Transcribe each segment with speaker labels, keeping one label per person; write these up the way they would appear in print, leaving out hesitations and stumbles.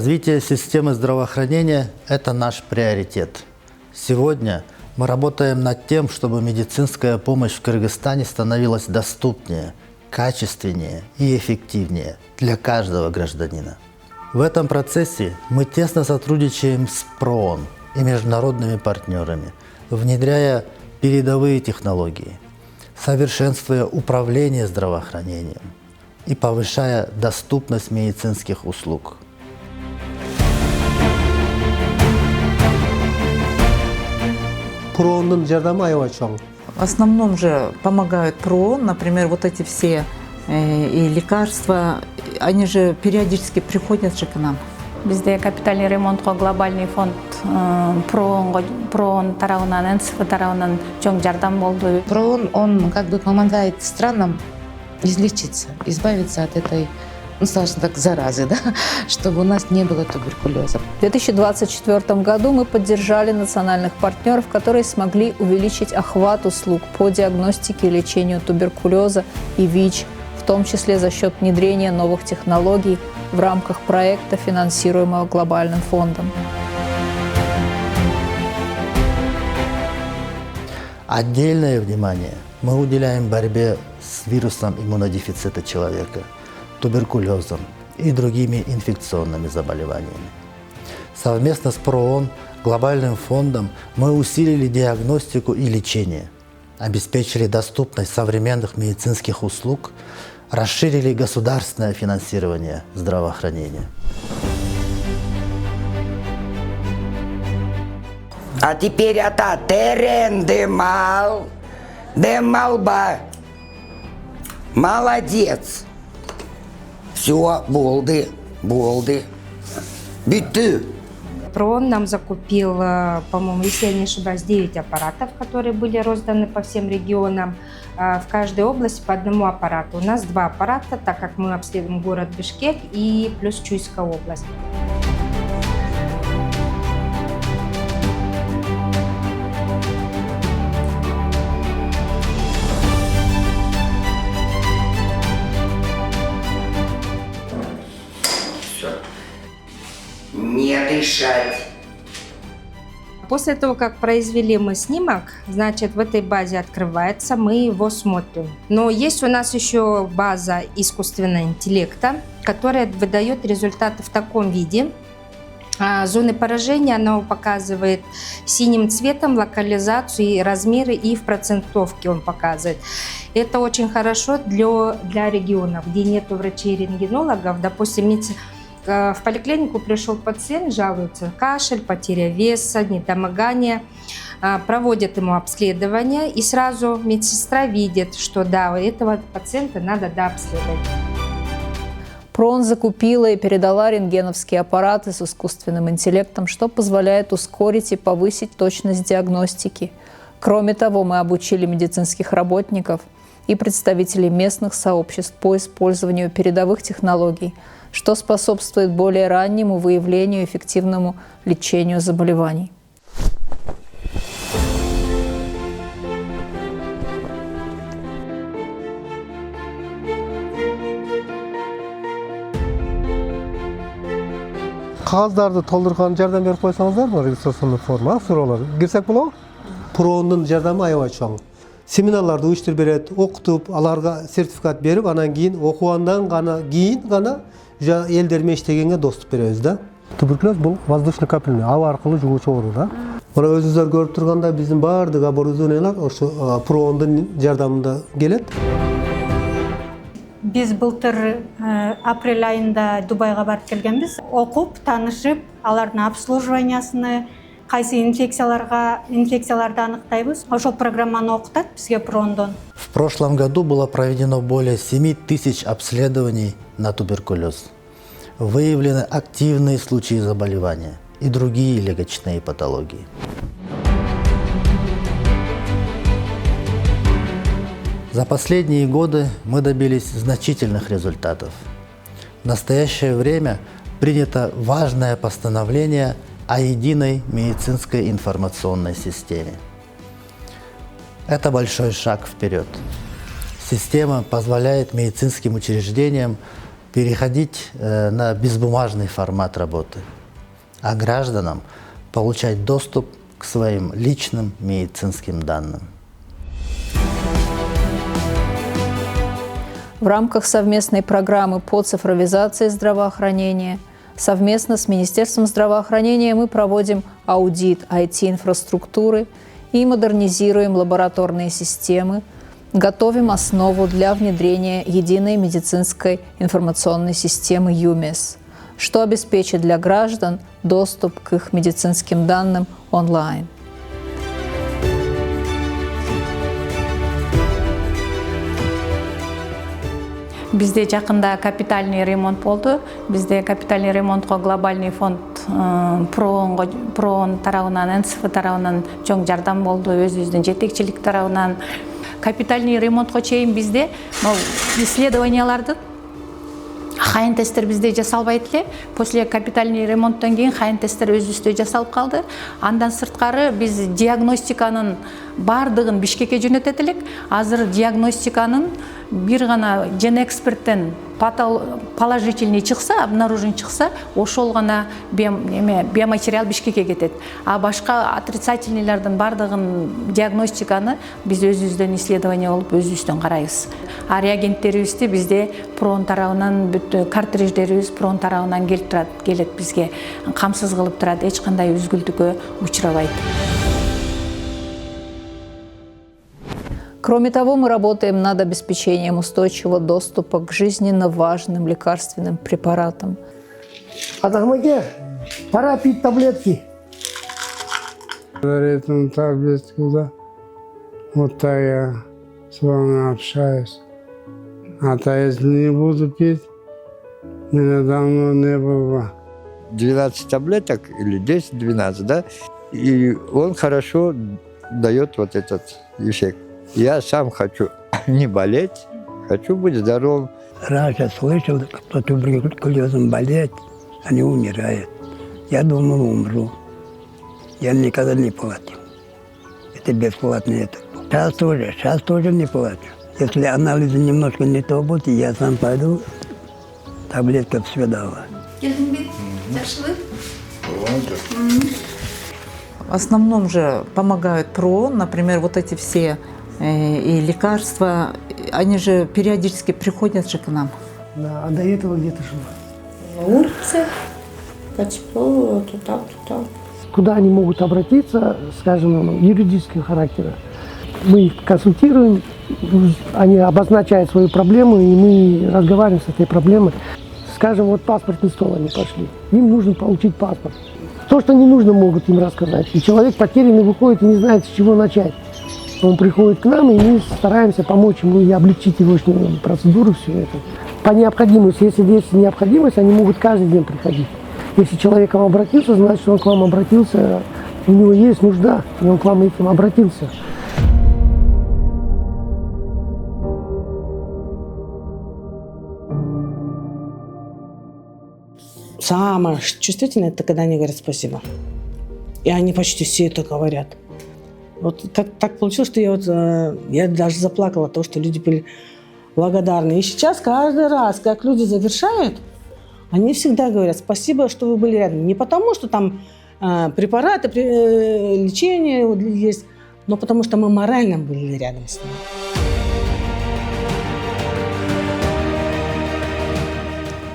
Speaker 1: Развитие системы здравоохранения – это наш приоритет. Сегодня мы работаем над тем, чтобы медицинская помощь в Кыргызстане становилась доступнее, качественнее и эффективнее для каждого гражданина. В этом процессе мы тесно сотрудничаем с ПРООН и международными партнерами, внедряя передовые технологии, совершенствуя управление здравоохранением и повышая доступность медицинских услуг.
Speaker 2: ПРООНның жардамы аябай чоң.
Speaker 3: В основном же помогают ПРООН, например, вот эти все и лекарства, они же периодически приходят же к нам.
Speaker 4: Бізде капитальный ремонтқа глобальный фонд ПРООН тарауынан, НСФ тарауынан чоң жардам болды.
Speaker 5: ПРООН, он как бы помогает странам излечиться, избавиться от этой, ну, скажем так, заразы, да? Чтобы у нас не было туберкулеза.
Speaker 6: В 2024 году мы поддержали национальных партнеров, которые смогли увеличить охват услуг по диагностике и лечению туберкулеза и ВИЧ, в том числе за счет внедрения новых технологий в рамках проекта, финансируемого Глобальным фондом.
Speaker 1: Отдельное внимание мы уделяем борьбе с вирусом иммунодефицита человека, туберкулезом и другими инфекционными заболеваниями. Совместно с ПРООН, Глобальным фондом мы усилили диагностику и лечение, обеспечили доступность современных медицинских услуг, расширили государственное финансирование здравоохранения.
Speaker 7: А теперь это терен демалба. Молодец. Все, болды. Битты.
Speaker 8: ПРООН нам закупил, по-моему, если я не ошибаюсь, 9 аппаратов, которые были розданы по всем регионам. В каждой области по одному аппарату. У нас 2 аппарата, так как мы обследуем город Бишкек и плюс Чуйская область.
Speaker 7: Не дышать.
Speaker 8: После того, как произвели мы снимок, значит, в этой базе открывается, мы его смотрим. Но есть у нас еще база искусственного интеллекта, которая выдает результаты в таком виде. Зоны поражения она показывает синим цветом локализацию и размеры, и в процентовке он показывает. Это очень хорошо для регионов, где нет врачей-рентгенологов. Допустим, в поликлинику пришел пациент, жалуется кашель, потеря веса, недомогание. Проводят ему обследование, и сразу медсестра видит, что да, этого пациента надо дообследовать.
Speaker 6: ПРООН закупила и передала рентгеновские аппараты с искусственным интеллектом, что позволяет ускорить и повысить точность диагностики. Кроме того, мы обучили медицинских работников и представителей местных сообществ по использованию передовых технологий, что способствует более раннему выявлению и эффективному лечению заболеваний.
Speaker 2: Кагаздарды толтурган жардам берип койсоңуздарбы, регистрационный форма, суроолор. Кирсек болобу? ПРООНдун жардамы аябай чоң. Семинарларды уюштуруп берет, окутуп, аларга сертификат берип, анан кийин окугандан кийин гана элдер менен иштегенге доступ беребиз да. Туберкулез бул воздушный капельный, аба аркылуу жугуучу оору да. Мына өзүңүздөр көрүп тургандай биздин баардык оборудованиялар ошо ПРООНдун жардамында келет.
Speaker 9: Biz былтыр апрель айында Дубайга барып келгенбиз. Окуп, таанышып, алардын обслуживаниясыны, кайсы инфекцияларды аныктайбыз. Ошол программаны окутат бизге ПРООНдон.
Speaker 1: В прошлом году было проведено более 7000 обследований на туберкулез. Выявлены активные случаи заболевания и другие легочные патологии. За последние годы мы добились значительных результатов. В настоящее время принято важное постановление о единой медицинской информационной системе. Это большой шаг вперед. Система позволяет медицинским учреждениям переходить на безбумажный формат работы, а гражданам получать доступ к своим личным медицинским данным.
Speaker 6: В рамках совместной программы по цифровизации здравоохранения совместно с Министерством здравоохранения мы проводим аудит IT-инфраструктуры и модернизируем лабораторные системы, готовим основу для внедрения единой медицинской информационной системы ЮМЕС, что обеспечит для граждан доступ к их медицинским данным онлайн.
Speaker 4: Бізде жақында капитальный ремонт болды. Бізде капитальный ремонтқа глобальный фонд ПРООН тарауынан, НСФ тарауынан чоң жардам болды, өзүбүздүн жетекчилик тарауынан. Капитальный ремонтқа чейин бізде исследованияларды хайын тесттер бізде жасалбайт эле. После капитальный ремонттон кийин хайын тесттер өзүбүздө жасалып калды. Андан сырткары биз диагностиканын бардыгын Бишкекке жөнөтөт элек. Азыр диагностиканын бир гана Genexpert'тен положительный чыкса, обнаружен чыкса, ошол гана биоматериал Бишкекке кетет. А башка отрицательныйлардын бардыгын диагностиканы биз өзүбүздөн исследование болуп өзүбүздөн карайбыз. А реагенттерибизди бизде ПРООН тарабынан картридждерибиз ПРООН тарабынан келет бизге камсыз кылып турат, эч кандай үзгүлтүккө учурабайт.
Speaker 6: Кроме того, мы работаем над обеспечением устойчивого доступа к жизненно важным лекарственным препаратам.
Speaker 10: Адахмаге, пора пить таблетки.
Speaker 11: Эту таблетку, да. Вот так я с вами общаюсь. А то если не буду пить, меня давно не было.
Speaker 12: 12 таблеток или 10-12, да? И он хорошо дает вот этот эффект. Я сам хочу не болеть, хочу быть здоровым.
Speaker 10: Раньше слышал, кто туберкулезом болеет, они умирают. Я думал, умру. Я никогда не платил. Это бесплатно. Сейчас тоже не плачу. Если анализы немножко не то будут, я сам пойду, таблетка все дала.
Speaker 3: В основном же помогают ПРООН, например, вот эти все и лекарства, они же периодически приходят же к нам.
Speaker 10: Да, а до этого где ты жила?
Speaker 13: На улице, по теплу, то там, то там.
Speaker 10: Куда они могут обратиться, скажем, юридического характера? Мы их консультируем, они обозначают свою проблему, и мы разговариваем с этой проблемой. Скажем, вот паспортный стол они пошли, им нужно получить паспорт. То, что не нужно, могут им рассказать. И человек потерянный выходит и не знает, с чего начать. Он приходит к нам, и мы стараемся помочь ему и облегчить его процедуру, все это. По необходимости, если есть необходимость, они могут каждый день приходить. Если человек к вам обратился, значит, он к вам обратился, у него есть нужда, и он к вам этим обратился.
Speaker 13: Самое чувствительное, это когда они говорят спасибо. И они почти все это говорят. Вот так получилось, что я даже заплакала от того, что люди были благодарны. И сейчас каждый раз, как люди завершают, они всегда говорят спасибо, что вы были рядом. Не потому, что там препараты, лечение есть, но потому что мы морально были рядом с ними.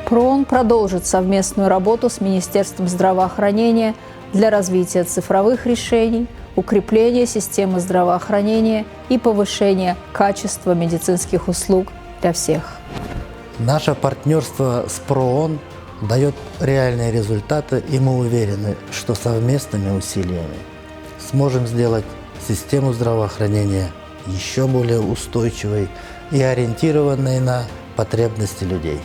Speaker 6: ПРООН продолжит совместную работу с Министерством здравоохранения для развития цифровых решений, укрепления системы здравоохранения и повышения качества медицинских услуг для всех.
Speaker 1: Наше партнерство с ПРООН дает реальные результаты, и мы уверены, что совместными усилиями сможем сделать систему здравоохранения еще более устойчивой и ориентированной на потребности людей.